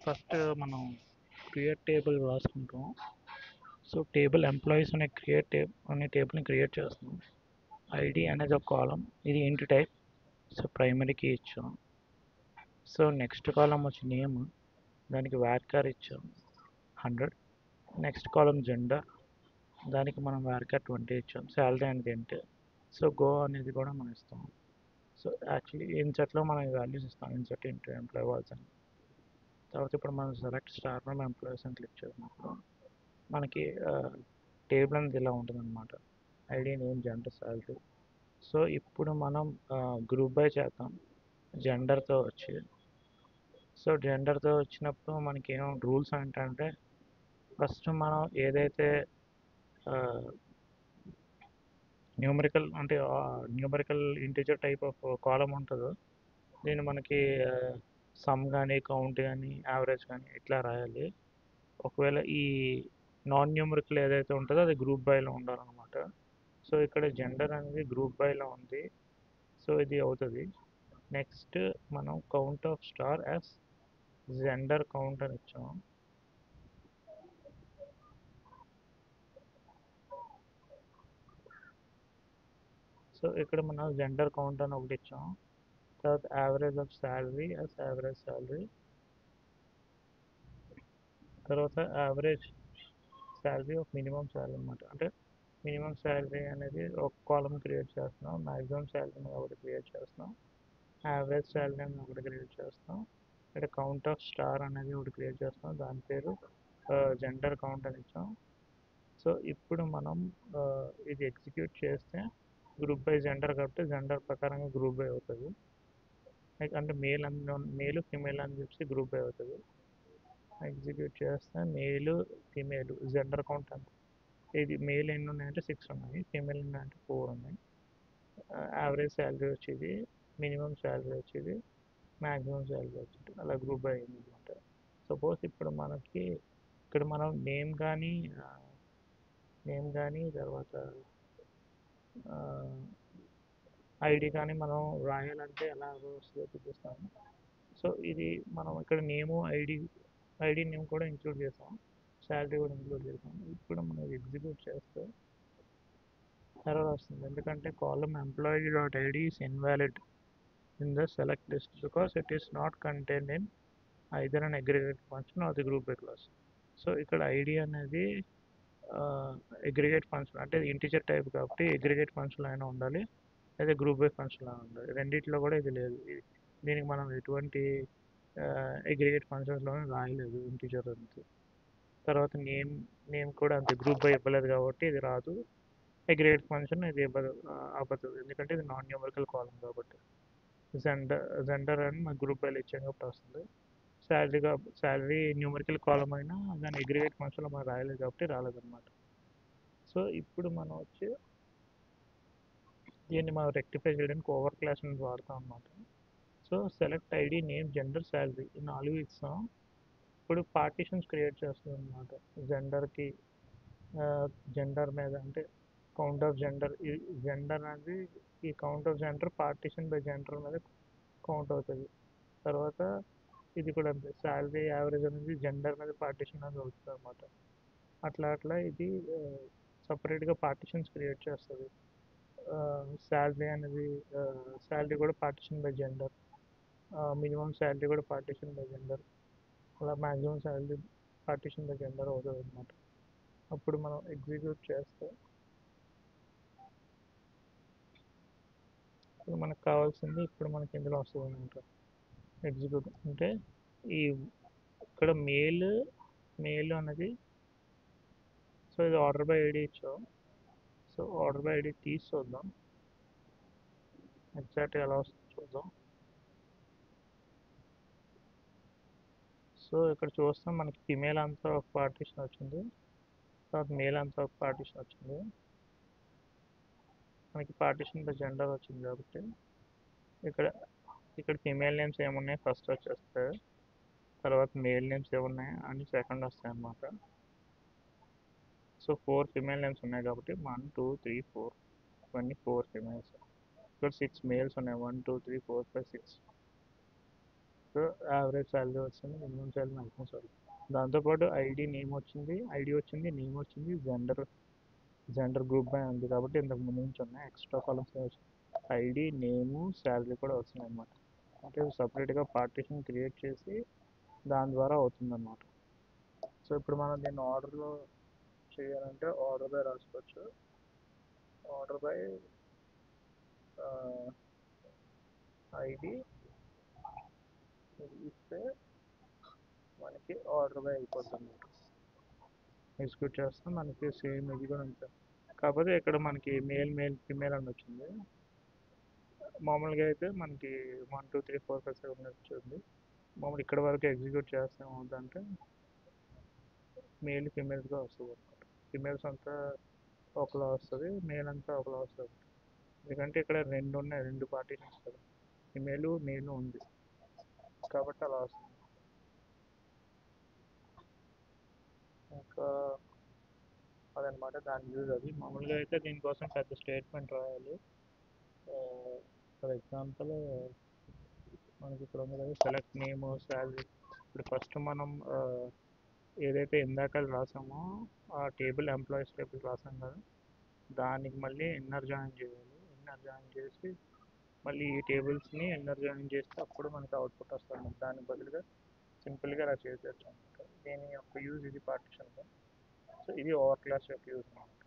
First మనం create table రాసుకుంటాం. So table employees అనే టేబుల్ని క్రియేట్ చేస్తున్నాం. ఐడి అనేది ఒక కాలం, ఇది ఇంటి టైప్. సో ప్రైమరీకి ఇచ్చాం. సో నెక్స్ట్ కాలం వచ్చి నేమ్, దానికి varchar ఇచ్చాం 100. నెక్స్ట్ కాలం జెండర్, దానికి మనం varchar 20 ఇచ్చాం. శాలరీ అనేది ఏంటి, సో గో అనేది కూడా మనం ఇస్తాం. సో యాక్చువల్లీ ఇన్సర్ట్లో మనం వాల్యూస్ ఇస్తాం, ఇన్సర్ట్ ఇంటూ ఎంప్లాయ్ వాల్స్ అని. తర్వాత ఇప్పుడు మనం సెలెక్ట్ స్టార్ ఫ్రమ్ ఎంప్లాయీస్ అని క్లిక్ చేసినప్పుడు మనకి టేబుల్ అనేది ఇలా ఉంటుంది అనమాట. ID, name, gender, salary. So ఇప్పుడు మనం గ్రూప్ బై చేద్దాం జెండర్తో వచ్చి. సో జెండర్తో వచ్చినప్పుడు మనకి ఏమో రూల్స్ ఏంటంటే, ఫస్ట్ మనం ఏదైతే న్యూమరికల్ ఇంటిజర్ టైప్ ఆఫ్ కాలం ఉంటుందో, దీన్ని మనకి సమ్ కానీ కౌంట్ కానీ యావరేజ్ కానీ ఇట్లా రాయాలి. ఒకవేళ ఈ నాన్ న్యూమరికల్ ఏదైతే ఉంటుందో అది గ్రూప్ బైలో ఉండాలన్నమాట. సో ఇక్కడ జెండర్ అనేది గ్రూప్ బైలో ఉంది, సో ఇది అవుతుంది. నెక్స్ట్ మనం count of star as gender count అని ఇచ్చాం. సో ఇక్కడ మనం జెండర్ కౌంట్ అని ఒకటి ఇచ్చాం. తర్వాత average of salary as average salary. తర్వాత average salary of minimum salary అనమాట. అంటే మినిమం శాలరీ అనేది ఒక కాలం క్రియేట్ చేస్తున్నాం, మ్యాక్సిమం శాలరీ అనేది ఒకటి క్రియేట్ చేస్తున్నాం, యావరేజ్ శాలరీ అనేది ఒకటి క్రియేట్ చేస్తాం. ఇక్కడ కౌంట్ ఆఫ్ స్టార్ అనేది ఒకటి క్రియేట్ చేస్తాం, దాని పేరు జెండర్ కౌంట్ అని ఇచ్చాం. సో ఇప్పుడు మనం ఇది ఎగ్జిక్యూట్ చేస్తే గ్రూప్ బై జెండర్ కాబట్టి జెండర్ ప్రకారంగా గ్రూప్ బై అవుతుంది. అంటే మేలు ఫిమేల్ అని చెప్పి గ్రూప్ బై అవుతుంది. ఎగ్జిక్యూట్ చేస్తే మేలు ఫిమేల్ జెండర్ కౌంట్ అంత. ఇది మేల్ ఎన్ని ఉన్నాయంటే 6 ఉన్నాయి, ఫీమేల్ ఉన్నాయంటే 4 ఉన్నాయి. యావరేజ్ శాలరీ వచ్చేది, మినిమం శాలరీ వచ్చేది, మ్యాక్సిమం శాలరీ వచ్చేది, అలా గ్రూప్ బై అయింది అనమాట. సపోజ్ ఇప్పుడు మనకి ఇక్కడ మనం నేమ్ కానీ తర్వాత ఐడి కానీ మనం రాయాలంటే ఎలా వస్తుందో చూపిస్తాము. సో ఇది మనం ఇక్కడ ఐడి నేమ్ కూడా ఇంక్లూడ్ చేసాం, శాలరీ కూడా ఇంక్లూడ్ చేసాం. ఇప్పుడు మనం ఎగ్జిక్యూట్ చేస్తే ఎర్రర్ వస్తుంది, ఎందుకంటే column employee dot ID is invalid in the select list because it is not contained in either an aggregate function are the group by class. So ఇక్కడ ID అనేది aggregate function, అంటే integer type కాబట్టి aggregate function అయినా ఉండాలి, లేదా group by function అయినా ఉండాలి. రెండిట్లో కూడా ఇది లేదు. దీనికి మనం ఎటువంటి అగ్రిగేట్ ఫంక్షన్స్లోనే రాయలేదు ఇంటిజర్ అంతే. తర్వాత నేమ్ కూడా అంతే, గ్రూప్ బై ఇవ్వలేదు కాబట్టి ఇది రాదు. అగ్రిగేట్ ఫంక్షన్ ఇది అవ్వదు, ఎందుకంటే ఇది నాన్ న్యూమరికల్ కాలం కాబట్టి. జెండర్ అని మన గ్రూప్ బైలో ఇచ్చాం కాబట్టి వస్తుంది. శాలరీ న్యూమరికల్ కాలం అయినా దాని అగ్రిగేట్ ఫంక్షన్లో మనం రాయలేదు కాబట్టి రాలేదన్నమాట. సో ఇప్పుడు మనం వచ్చి దీన్ని మనం రెక్టిఫై చేయడానికి ఓవర్ క్లాస్ నుంచి వాడతాం అన్నమాట. So select ID, name, gender, salary ఈ 4 ఇస్తాం. ఇప్పుడు పార్టీషన్స్ క్రియేట్ చేస్తాం అన్నమాట. జెండర్కి జెండర్ మీద అంటే కౌంట్ ఆఫ్ జెండర్, ఈ జెండర్ అనేది ఈ count of gender partition by gender మీద కౌంట్ అవుతుంది. తర్వాత ఇది కూడా అంతే, శాలరీ యావరేజ్ అనేది జెండర్ మీద పార్టీషన్ అనేది అవుతుంది అనమాట. అట్లా ఇది సపరేట్గా పార్టీషన్స్ క్రియేట్ చేస్తుంది. శాలరీ కూడా partition by gender, minimum salary కూడా పార్టీషన్ బై జెండర్, అలా maximum salary partition by gender అవుతుంది అనమాట. అప్పుడు మనం ఎగ్జిక్యూట్ చేస్తే ఇప్పుడు మనకు కావాల్సింది ఇప్పుడు మనకి ఇందులో వస్తుంది అనమాట. ఎగ్జిక్యూట్ అంటే ఈ ఇక్కడ మేల్ అనేది, సో ఇది ఆర్డర్ బై ఐడి ఇచ్చాం. సో ఆర్డర్ బై ఐడి తీసి చూద్దాం ఎగ్జాక్ట్గా ఎలా వస్తుందో చూద్దాం. సో ఇక్కడ చూస్తాం మనకి ఫిమేల్ అంతా ఒక పార్టీషన్ వచ్చింది, తర్వాత మేల్ అంతా ఒక పార్టీషన్ వచ్చింది. మనకి పార్టీషన్ బై జెండర్ వచ్చింది కాబట్టి ఇక్కడ ఇక్కడ ఫిమేల్ నేమ్స్ ఏమున్నాయి ఫస్ట్ వచ్చేస్తాయి, తర్వాత మేల్ నేమ్స్ ఏమున్నాయి అని సెకండ్ వస్తాయి అన్నమాట. సో 4 ఫిమేల్ నేమ్స్ ఉన్నాయి కాబట్టి 1 2 3 4 ఇవన్నీ 4 ఫిమేల్స్. ఇక్కడ 6 మేల్స్ ఉన్నాయి, 1 2 3 4 5 6. సో యావరేజ్ శాలరీ వస్తుంది, మినిమం శాలరీ, మ్యాక్సిమం శాలరీ. దాంతోపాటు ఐడి నేమ్ వచ్చింది, ఐడి వచ్చింది, నేమ్ వచ్చింది, జెండర్ గ్రూప్ బై ఉంది కాబట్టి ఇంతకు ముందు నుంచి ఉన్నాయి ఎక్స్ట్రా కాలమ్స్ వచ్చి ఐడి నేము శాలరీ కూడా వస్తున్నాయి అన్నమాట. అంటే సపరేట్గా పార్టీషన్ క్రియేట్ చేసి దాని ద్వారా అవుతుందన్నమాట. సో ఇప్పుడు మనం దీన్ని ఆర్డర్లో చేయాలంటే ఆర్డర్ బై రాసుకోవచ్చు. ఆర్డర్ బై ఐడి ఇస్తే మనకి ఆర్డర్ బై అయిపోతుంది. ఎగ్జిక్యూట్ చేస్తే మనకి సేమ్ ఇది కూడా ఉంటుంది. కాకపోతే ఇక్కడ మనకి ఫిమేల్ అని వచ్చింది. మామూలుగా అయితే మనకి 1 2 3 4 5 7 వచ్చింది. మామూలు ఇక్కడ వరకు ఎగ్జిక్యూట్ చేస్తే ఏమవుతుందంటే మేల్ ఫిమేల్స్గా వస్తుంది అనమాట. ఫిమేల్స్ అంతా ఒకలా వస్తుంది, మేల్ అంతా ఒకలా వస్తుంది. ఎందుకంటే ఇక్కడ రెండు ఉన్నాయి, రెండు పార్టీషన్స్ కదా, ఫిమేల్ మేల్ ఉంది కాబట్టి అలా వస్తుంది. ఇంకా అదనమాట దాని యూజ్. అది మామూలుగా అయితే దీనికోసం పెద్ద స్టేట్మెంట్ రాయాలి. ఫర్ ఎగ్జాంపుల్ మనకి ఇక్కడ ఉంది కదా, సెలెక్ట్ నేమ్ శాలరీ. ఇప్పుడు ఫస్ట్ మనం ఏదైతే ఇందాక రాసామో ఆ టేబుల్, ఎంప్లాయీస్ టేబుల్ రాసాం కదా, దానికి మళ్ళీ ఇన్నర్ జాయిన్ చేయాలి. ఇన్నర్ జాయిన్ చేసి మళ్ళీ ఈ టేబుల్స్ని ఇన్నర్ జాయిన్ చేస్తే అప్పుడు మనకి అవుట్పుట్ వస్తుంది. దానికి బదులుగా సింపుల్గా ఇలా చేసేయచ్చు అనమాట. దీని యొక్క యూజ్ ఇది పార్టిషన్గా. సో ఇది ఓవర్ క్లాస్ యొక్క యూజ్ అనమాట.